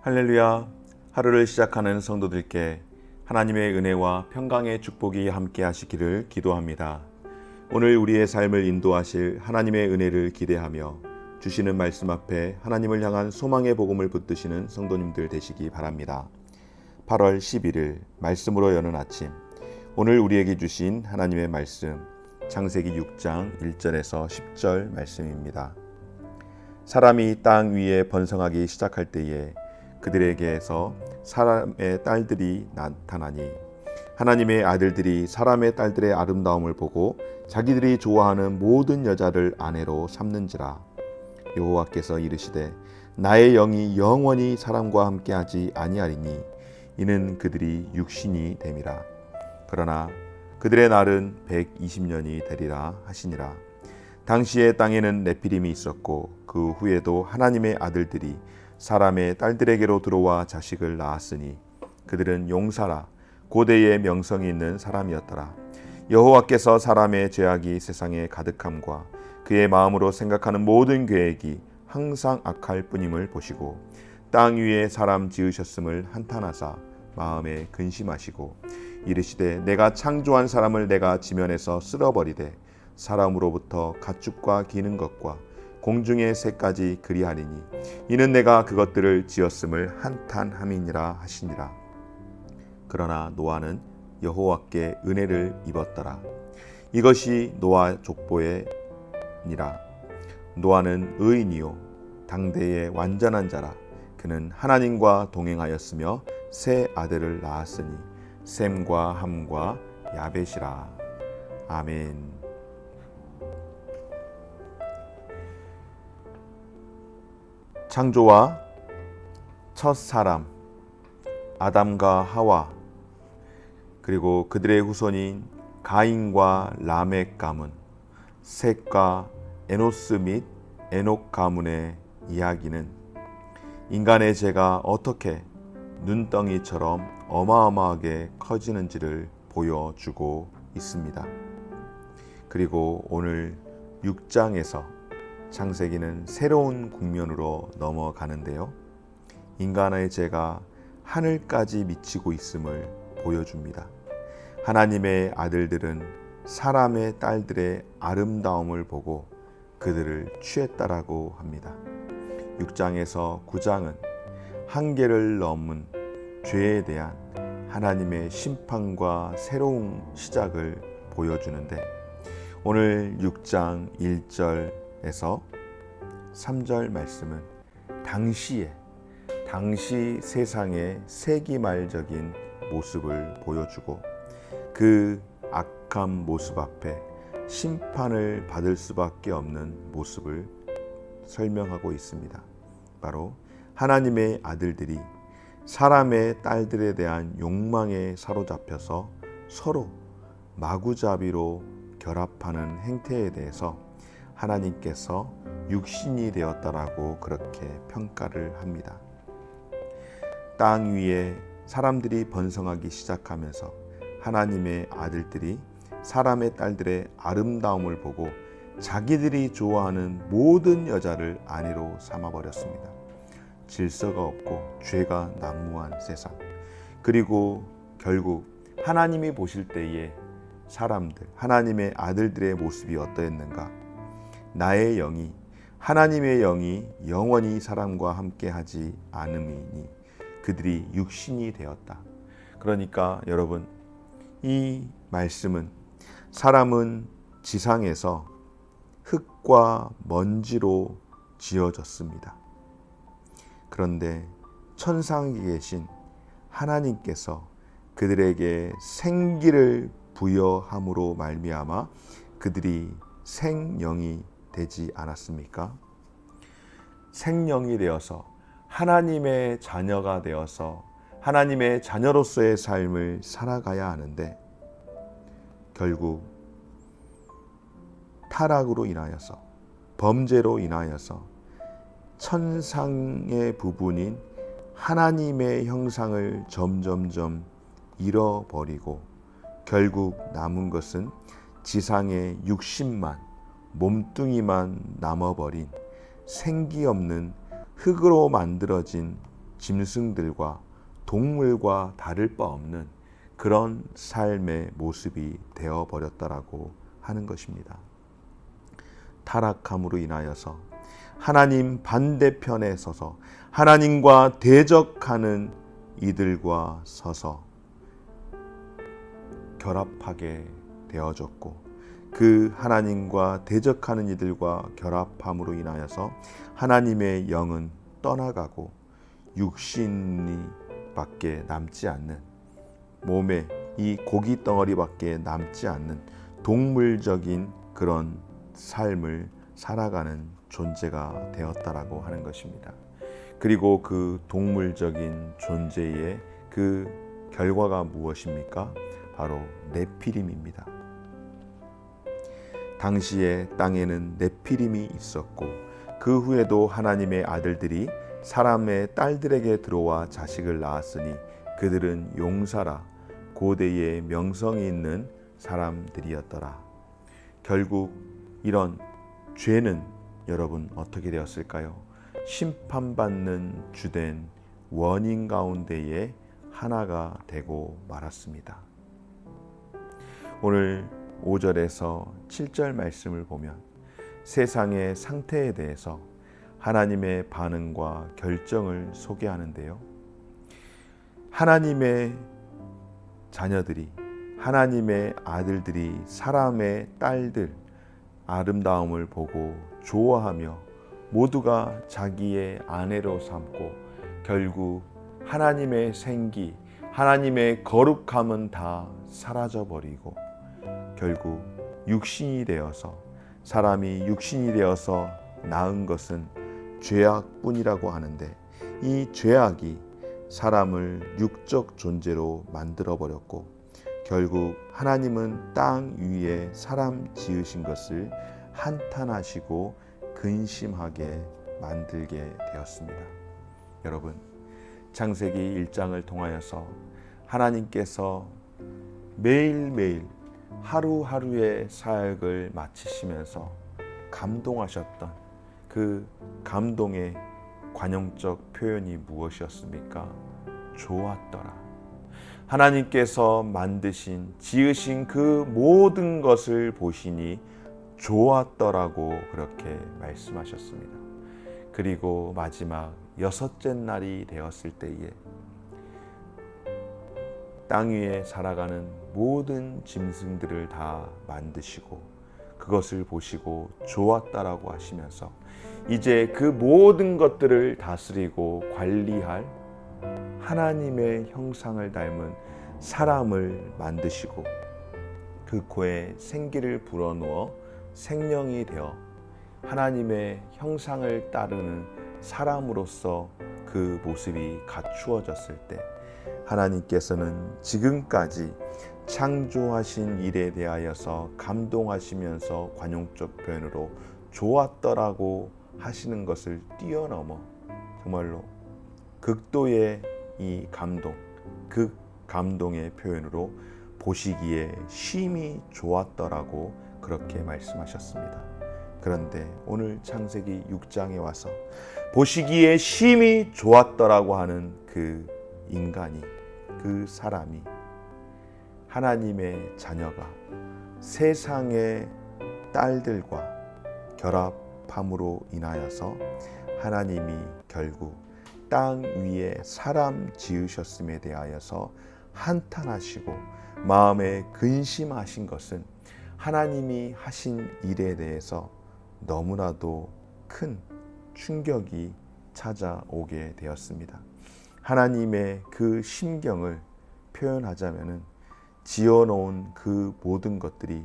할렐루야. 하루를 시작하는 성도들께 하나님의 은혜와 평강의 축복이 함께 하시기를 기도합니다. 오늘 우리의 삶을 인도하실 하나님의 은혜를 기대하며 주시는 말씀 앞에 하나님을 향한 소망의 복음을 붙드시는 성도님들 되시기 바랍니다. 8월 11일 말씀으로 여는 아침, 오늘 우리에게 주신 하나님의 말씀 창세기 6장 1절에서 10절 말씀입니다. 사람이 땅 위에 번성하기 시작할 때에 그들에게서 사람의 딸들이 나타나니 하나님의 아들들이 사람의 딸들의 아름다움을 보고 자기들이 좋아하는 모든 여자를 아내로 삼는지라. 여호와께서 이르시되 나의 영이 영원히 사람과 함께하지 아니하리니 이는 그들이 육신이 됨이라. 그러나 그들의 날은 120년이 되리라 하시니라. 당시에 땅에는 네피림이 있었고 그 후에도 하나님의 아들들이 사람의 딸들에게로 들어와 자식을 낳았으니 그들은 용사라 고대의 명성이 있는 사람이었더라. 여호와께서 사람의 죄악이 세상에 가득함과 그의 마음으로 생각하는 모든 계획이 항상 악할 뿐임을 보시고 땅 위에 사람 지으셨음을 한탄하사 마음에 근심하시고 이르시되 내가 창조한 사람을 내가 지면에서 쓸어버리되 사람으로부터 가축과 기는 것과 공중의 새까지 그리하리니 이는 내가 그것들을 지었음을 한탄함이니라 하시니라. 그러나 노아는 여호와께 은혜를 입었더라. 이것이 노아 족보에니라. 노아는 의인이요 당대의 완전한 자라. 그는 하나님과 동행하였으며 세 아들을 낳았으니 셈과 함과 야벳이라. 아멘. 창조와 첫 사람 아담과 하와 그리고 그들의 후손인 가인과 라멕 가문, 셋과 에노스 및 에녹 가문의 이야기는 인간의 죄가 어떻게 눈덩이처럼 어마어마하게 커지는지를 보여주고 있습니다. 그리고 오늘 6장에서 창세기는 새로운 국면으로 넘어가는데요. 인간의 죄가 하늘까지 미치고 있음을 보여줍니다. 하나님의 아들들은 사람의 딸들의 아름다움을 보고 그들을 취했다라고 합니다. 6장에서 9장은 한계를 넘은 죄에 대한 하나님의 심판과 새로운 시작을 보여주는데 오늘 6장 1절에서 3절 말씀은 당시 세상의 세기말적인 모습을 보여주고 그 악한 모습 앞에 심판을 받을 수밖에 없는 모습을 설명하고 있습니다. 바로 하나님의 아들들이 사람의 딸들에 대한 욕망에 사로잡혀서 서로 마구잡이로 결합하는 행태에 대해서 하나님께서 육신이 되었다라고 그렇게 평가를 합니다. 땅 위에 사람들이 번성하기 시작하면서 하나님의 아들들이 사람의 딸들의 아름다움을 보고 자기들이 좋아하는 모든 여자를 아내로 삼아버렸습니다. 질서가 없고 죄가 난무한 세상. 그리고 결국 하나님이 보실 때에 사람들, 하나님의 아들들의 모습이 어떠했는가? 나의 영이, 하나님의 영이 영원히 사람과 함께하지 않음이니 그들이 육신이 되었다. 그러니까 여러분, 이 말씀은 사람은 지상에서 흙과 먼지로 지어졌습니다. 그런데 천상에 계신 하나님께서 그들에게 생기를 부여함으로 말미암아 그들이 생령이 되지 않았습니까? 생령이 되어서 하나님의 자녀가 되어서 하나님의 자녀로서의 삶을 살아가야 하는데 결국 타락으로 인하여서 범죄로 인하여서 천상의 부분인 하나님의 형상을 점점점 잃어버리고 결국 남은 것은 지상의 육신만, 몸뚱이만 남아버린 생기 없는 흙으로 만들어진 짐승들과 동물과 다를 바 없는 그런 삶의 모습이 되어버렸다라고 하는 것입니다. 타락함으로 인하여서 하나님 반대편에 서서 하나님과 대적하는 이들과 서서 결합하게 되어졌고, 그 하나님과 대적하는 이들과 결합함으로 인하여서 하나님의 영은 떠나가고 육신이 밖에 남지 않는, 몸에 이 고기 덩어리밖에 남지 않는 동물적인 그런 삶을 살아가는 존재가 되었다라고 하는 것입니다. 그리고 그 동물적인 존재의 그 결과가 무엇입니까? 바로 네피림입니다. 당시에 땅에는 네피림이 있었고, 그 후에도 하나님의 아들들이 사람의 딸들에게 들어와 자식을 낳았으니 그들은 용사라, 고대의 명성이 있는 사람들이었더라. 결국 이런 죄는 여러분 어떻게 되었을까요? 심판받는 주된 원인 가운데의 하나가 되고 말았습니다. 오늘 5절에서 7절 말씀을 보면 세상의 상태에 대해서 하나님의 반응과 결정을 소개하는데요. 하나님의 자녀들이, 하나님의 아들들이 사람의 딸들 아름다움을 보고 좋아하며 모두가 자기의 아내로 삼고, 결국 하나님의 생기, 하나님의 거룩함은 다 사라져버리고 결국 육신이 되어서, 사람이 육신이 되어서 낳은 것은 죄악뿐이라고 하는데, 이 죄악이 사람을 육적 존재로 만들어버렸고, 결국 하나님은 땅 위에 사람 지으신 것을 한탄하시고 근심하게 만들게 되었습니다. 여러분, 창세기 1장을 통하여서 하나님께서 매일매일 하루하루의 사역을 마치시면서 감동하셨던 그 감동의 관용적 표현이 무엇이었습니까? 좋았더라. 하나님께서 만드신, 지으신 그 모든 것을 보시니 좋았더라고 그렇게 말씀하셨습니다. 그리고 마지막 6째 날이 되었을 때에 땅 위에 살아가는 모든 짐승들을 다 만드시고 그것을 보시고 좋았다라고 하시면서 이제 그 모든 것들을 다스리고 관리할 하나님의 형상을 닮은 사람을 만드시고 그 코에 생기를 불어넣어 생명이 되어 하나님의 형상을 따르는 사람으로서 그 모습이 갖추어졌을 때, 하나님께서는 지금까지 창조하신 일에 대하여서 감동하시면서 관용적 표현으로 좋았더라고 하시는 것을 뛰어넘어 정말로 극도의 이 감동, 그 감동의 표현으로 보시기에 심히 좋았더라고 그렇게 말씀하셨습니다. 그런데 오늘 창세기 6장에 와서 보시기에 심히 좋았더라고 하는 그 인간이, 그 사람이, 하나님의 자녀가 세상의 딸들과 결합함으로 인하여서 하나님이 결국 땅 위에 사람 지으셨음에 대하여서 한탄하시고 마음에 근심하신 것은 하나님이 하신 일에 대해서 너무나도 큰 충격이 찾아오게 되었습니다. 하나님의 그 심경을 표현하자면은 지어놓은 그 모든 것들이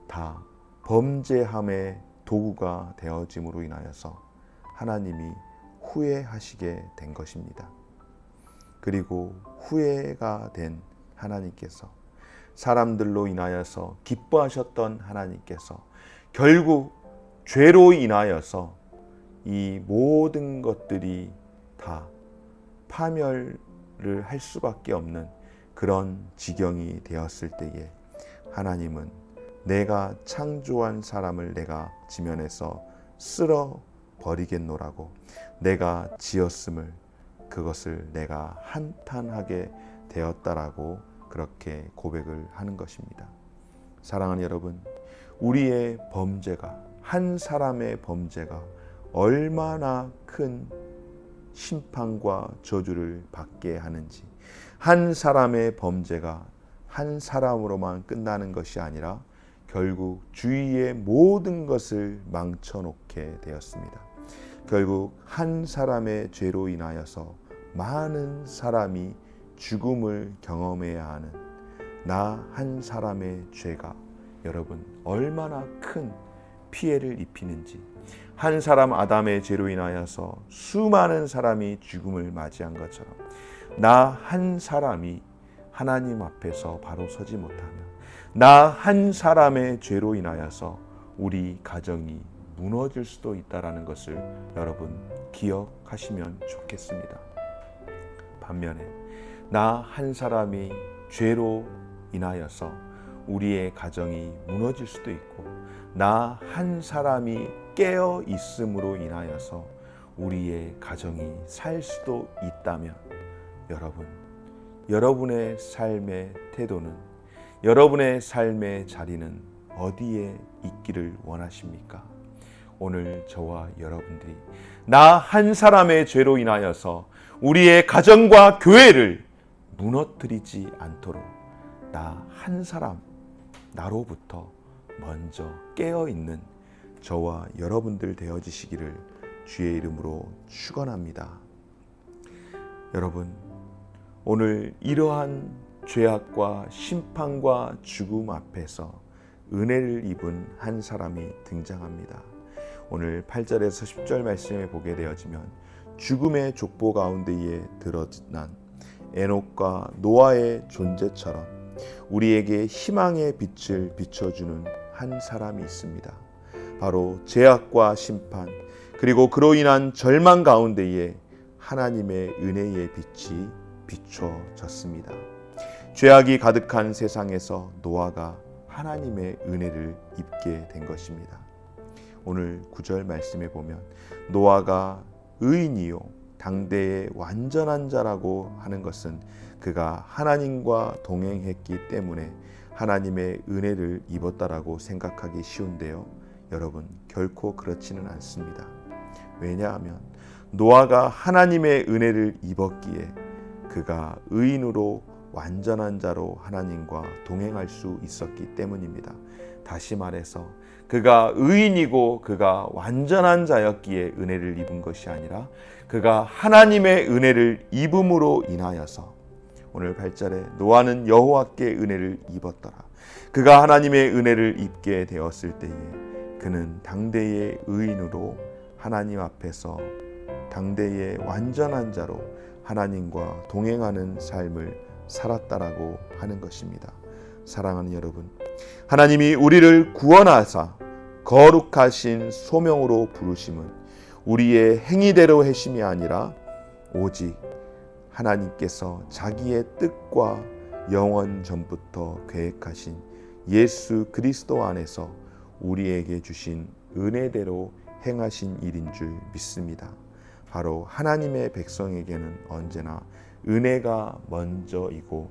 다 범죄함의 도구가 되어짐으로 인하여서 하나님이 후회하시게 된 것입니다. 그리고 후회가 된 하나님께서, 사람들로 인하여서 기뻐하셨던 하나님께서 결국 죄로 인하여서 이 모든 것들이 다 파멸을 할 수밖에 없는 그런 지경이 되었을 때에 하나님은 내가 창조한 사람을 내가 지면에서 쓸어 버리겠노라고, 내가 지었음을 그것을 내가 한탄하게 되었다라고 그렇게 고백을 하는 것입니다. 사랑하는 여러분, 우리의 범죄가, 한 사람의 범죄가 얼마나 큰 심판과 저주를 받게 하는지, 한 사람의 범죄가 한 사람으로만 끝나는 것이 아니라 결국 주위의 모든 것을 망쳐놓게 되었습니다. 결국 한 사람의 죄로 인하여서 많은 사람이 죽음을 경험해야 하는 나 한 사람의 죄가 여러분 얼마나 큰 피해를 입히는지, 한 사람 아담의 죄로 인하여서 수많은 사람이 죽음을 맞이한 것처럼 나 한 사람이 하나님 앞에서 바로 서지 못하면, 나 한 사람의 죄로 인하여서 우리 가정이 무너질 수도 있다는 것을 여러분 기억하시면 좋겠습니다. 반면에 나 한 사람이 죄로 인하여서 우리의 가정이 무너질 수도 있고, 나 한 사람이 깨어 있음으로 인하여서 우리의 가정이 살 수도 있다면, 여러분의 삶의 태도는, 여러분의 삶의 자리는 어디에 있기를 원하십니까? 오늘 저와 여러분들이 나 한 사람의 죄로 인하여서 우리의 가정과 교회를 무너뜨리지 않도록 나 한 사람, 나로부터 먼저 깨어있는 저와 여러분들 되어지시기를 주의 이름으로 축원합니다. 여러분, 오늘 이러한 죄악과 심판과 죽음 앞에서 은혜를 입은 한 사람이 등장합니다. 오늘 8절에서 10절 말씀에 보게 되어지면 죽음의 족보 가운데에 드러난 에녹과 노아의 존재처럼 우리에게 희망의 빛을 비춰주는 한 사람이 있습니다. 바로 죄악과 심판, 그리고 그로 인한 절망 가운데에 하나님의 은혜의 빛이 비춰졌습니다. 죄악이 가득한 세상에서 노아가 하나님의 은혜를 입게 된 것입니다. 오늘 9절 말씀에 보면 노아가 의인이요 당대의 완전한 자라고 하는 것은 그가 하나님과 동행했기 때문에 하나님의 은혜를 입었다라고 생각하기 쉬운데요, 여러분 결코 그렇지는 않습니다. 왜냐하면 노아가 하나님의 은혜를 입었기에 그가 의인으로 완전한 자로 하나님과 동행할 수 있었기 때문입니다. 다시 말해서 그가 의인이고 그가 완전한 자였기에 은혜를 입은 것이 아니라 그가 하나님의 은혜를 입음으로 인하여서, 오늘 8절에 노아는 여호와께 은혜를 입었더라. 그가 하나님의 은혜를 입게 되었을 때에 그는 당대의 의인으로 하나님 앞에서 당대의 완전한 자로 하나님과 동행하는 삶을 살았다라고 하는 것입니다. 사랑하는 여러분, 하나님이 우리를 구원하사 거룩하신 소명으로 부르심은 우리의 행위대로 하심이 아니라 오직 하나님께서 자기의 뜻과 영원 전부터 계획하신 예수 그리스도 안에서 우리에게 주신 은혜대로 행하신 일인 줄 믿습니다. 바로 하나님의 백성에게는 언제나 은혜가 먼저이고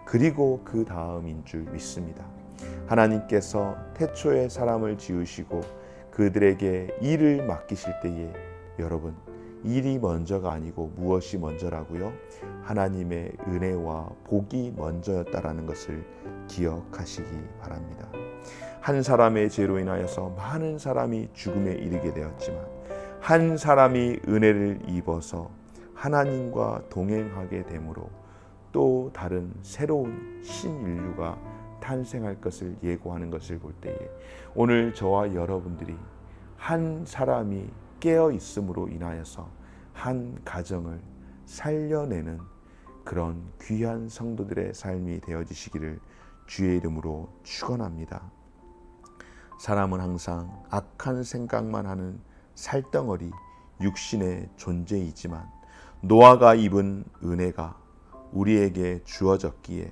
그리고 그 다음인 줄 믿습니다. 하나님께서 태초에 사람을 지으시고 그들에게 일을 맡기실 때에 여러분 일이 먼저가 아니고 무엇이 먼저라고요? 하나님의 은혜와 복이 먼저였다라는 것을 기억하시기 바랍니다. 한 사람의 죄로 인하여서 많은 사람이 죽음에 이르게 되었지만 한 사람이 은혜를 입어서 하나님과 동행하게 되므로 또 다른 새로운 신인류가 탄생할 것을 예고하는 것을 볼 때에 오늘 저와 여러분들이 한 사람이 깨어 있음으로 인하여서 한 가정을 살려내는 그런 귀한 성도들의 삶이 되어지시기를 주의 이름으로 축원합니다. 사람은 항상 악한 생각만 하는 살덩어리 육신의 존재이지만 노아가 입은 은혜가 우리에게 주어졌기에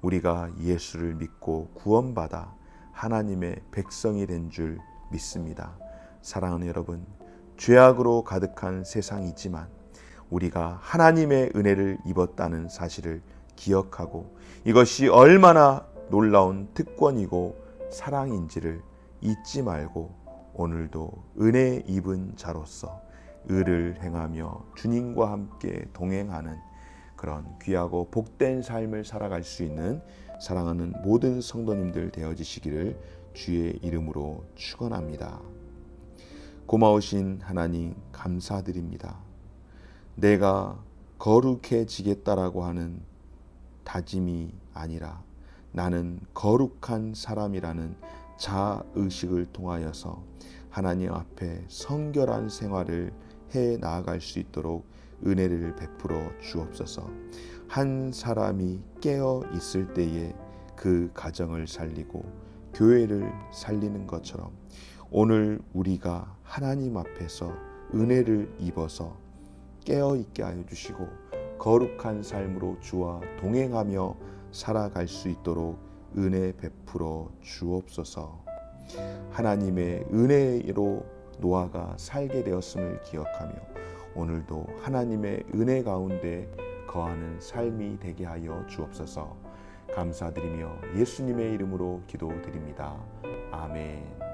우리가 예수를 믿고 구원받아 하나님의 백성이 된 줄 믿습니다. 사랑하는 여러분, 죄악으로 가득한 세상이지만 우리가 하나님의 은혜를 입었다는 사실을 기억하고 이것이 얼마나 놀라운 특권이고 사랑인지를 잊지 말고 오늘도 은혜 입은 자로서 의를 행하며 주님과 함께 동행하는 그런 귀하고 복된 삶을 살아갈 수 있는 사랑하는 모든 성도님들 되어지시기를 주의 이름으로 축원합니다. 고마우신 하나님 감사드립니다. 내가 거룩해지겠다라고 하는 다짐이 아니라 나는 거룩한 사람이라는 자의식을 통하여서 하나님 앞에 성결한 생활을 해 나아갈 수 있도록 은혜를 베풀어 주옵소서. 한 사람이 깨어 있을 때에 그 가정을 살리고 교회를 살리는 것처럼 오늘 우리가 하나님 앞에서 은혜를 입어서 깨어 있게 하여 주시고 거룩한 삶으로 주와 동행하며 살아갈 수 있도록 은혜 베풀어 주옵소서. 하나님의 은혜로 노아가 살게 되었음을 기억하며 오늘도 하나님의 은혜 가운데 거하는 삶이 되게 하여 주옵소서. 감사드리며 예수님의 이름으로 기도드립니다. 아멘.